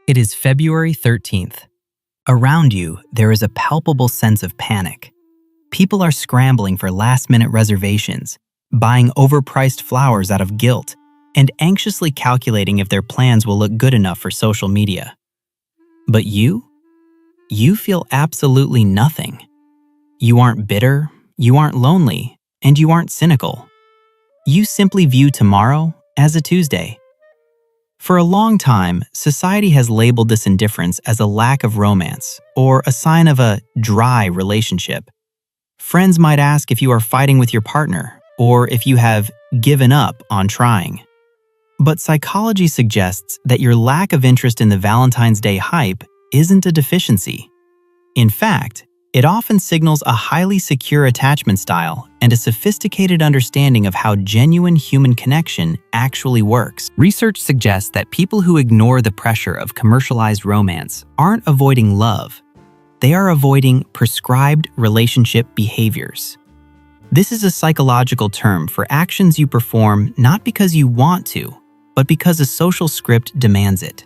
It is February 13th. Around you, there is a palpable sense of panic. People are scrambling for last-minute reservations, buying overpriced flowers out of guilt, and anxiously calculating if their plans will look good enough for social media. But you feel absolutely nothing. You aren't bitter, you aren't lonely, and you aren't cynical. You simply view tomorrow as a Tuesday. For a long time, society has labeled this indifference as a lack of romance or a sign of a dry relationship. Friends might ask if you are fighting with your partner or if you have given up on trying. But psychology suggests that your lack of interest in the Valentine's Day hype isn't a deficiency. In fact, it often signals a highly secure attachment style and a sophisticated understanding of how genuine human connection actually works. Research suggests that people who ignore the pressure of commercialized romance aren't avoiding love. They are avoiding prescribed relationship behaviors. This is a psychological term for actions you perform not because you want to, but because a social script demands it.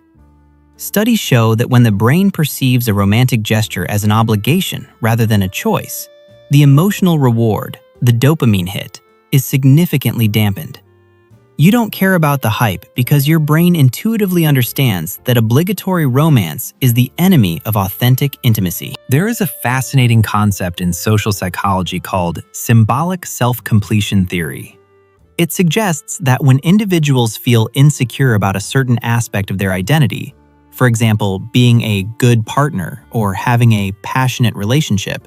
Studies show that when the brain perceives a romantic gesture as an obligation rather than a choice, the emotional reward, the dopamine hit, is significantly dampened. You don't care about the hype because your brain intuitively understands that obligatory romance is the enemy of authentic intimacy. There is a fascinating concept in social psychology called Symbolic Self-Completion Theory. It suggests that when individuals feel insecure about a certain aspect of their identity, for example, being a good partner or having a passionate relationship,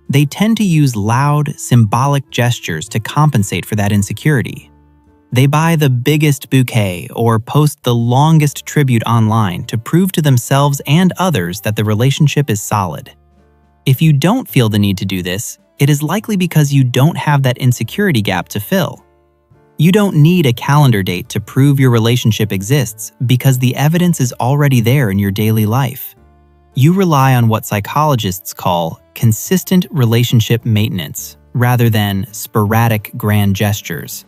they tend to use loud, symbolic gestures to compensate for that insecurity. They buy the biggest bouquet or post the longest tribute online to prove to themselves and others that the relationship is solid. If you don't feel the need to do this, it is likely because you don't have that insecurity gap to fill. You don't need a calendar date to prove your relationship exists because the evidence is already there in your daily life. You rely on what psychologists call consistent relationship maintenance rather than sporadic grand gestures.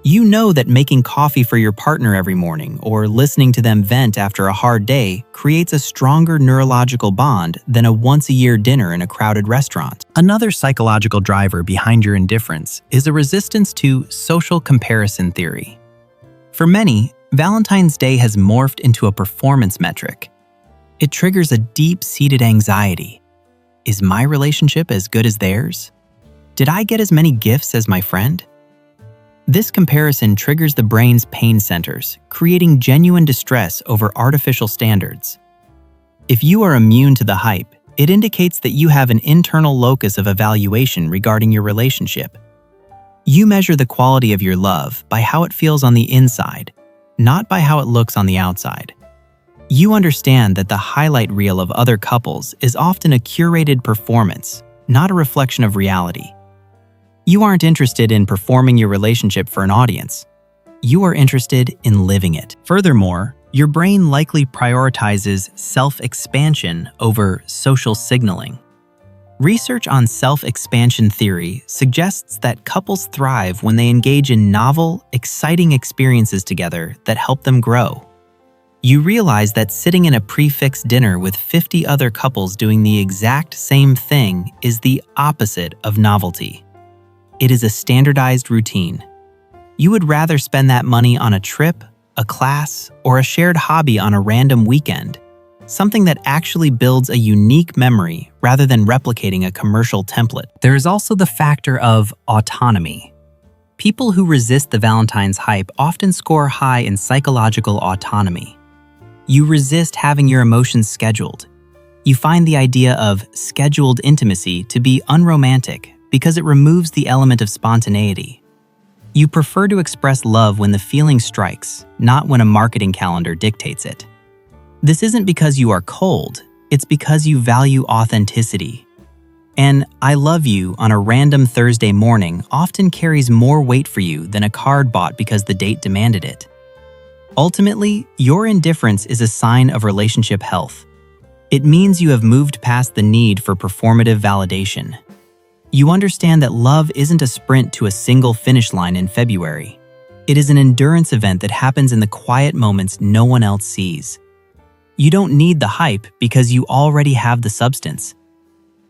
You know that making coffee for your partner every morning or listening to them vent after a hard day creates a stronger neurological bond than a once-a-year dinner in a crowded restaurant. Another psychological driver behind your indifference is a resistance to social comparison theory. For many, Valentine's Day has morphed into a performance metric. It triggers a deep-seated anxiety. Is my relationship as good as theirs? Did I get as many gifts as my friend? This comparison triggers the brain's pain centers, creating genuine distress over artificial standards. If you are immune to the hype, it indicates that you have an internal locus of evaluation regarding your relationship. You measure the quality of your love by how it feels on the inside, not by how it looks on the outside. You understand that the highlight reel of other couples is often a curated performance, not a reflection of reality. You aren't interested in performing your relationship for an audience. You are interested in living it. Furthermore, your brain likely prioritizes self-expansion over social signaling. Research on self-expansion theory suggests that couples thrive when they engage in novel, exciting experiences together that help them grow. You realize that sitting in a prix-fixe dinner with 50 other couples doing the exact same thing is the opposite of novelty. It is a standardized routine. You would rather spend that money on a trip, a class, or a shared hobby on a random weekend, something that actually builds a unique memory rather than replicating a commercial template. There is also the factor of autonomy. People who resist the Valentine's hype often score high in psychological autonomy. You resist having your emotions scheduled. You find the idea of scheduled intimacy to be unromantic because it removes the element of spontaneity. You prefer to express love when the feeling strikes, not when a marketing calendar dictates it. This isn't because you are cold, it's because you value authenticity. An "I love you" on a random Thursday morning often carries more weight for you than a card bought because the date demanded it. Ultimately, your indifference is a sign of relationship health. It means you have moved past the need for performative validation. You understand that love isn't a sprint to a single finish line in February. It is an endurance event that happens in the quiet moments no one else sees. You don't need the hype because you already have the substance.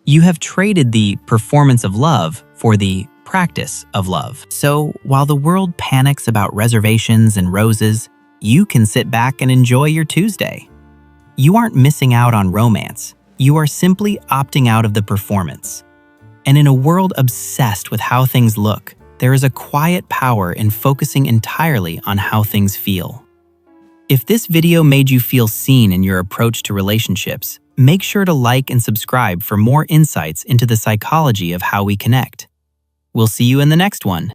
You have traded the performance of love for the practice of love. So while the world panics about reservations and roses, you can sit back and enjoy your Tuesday. You aren't missing out on romance. You are simply opting out of the performance. And in a world obsessed with how things look, there is a quiet power in focusing entirely on how things feel. If this video made you feel seen in your approach to relationships, make sure to like and subscribe for more insights into the psychology of how we connect. We'll see you in the next one.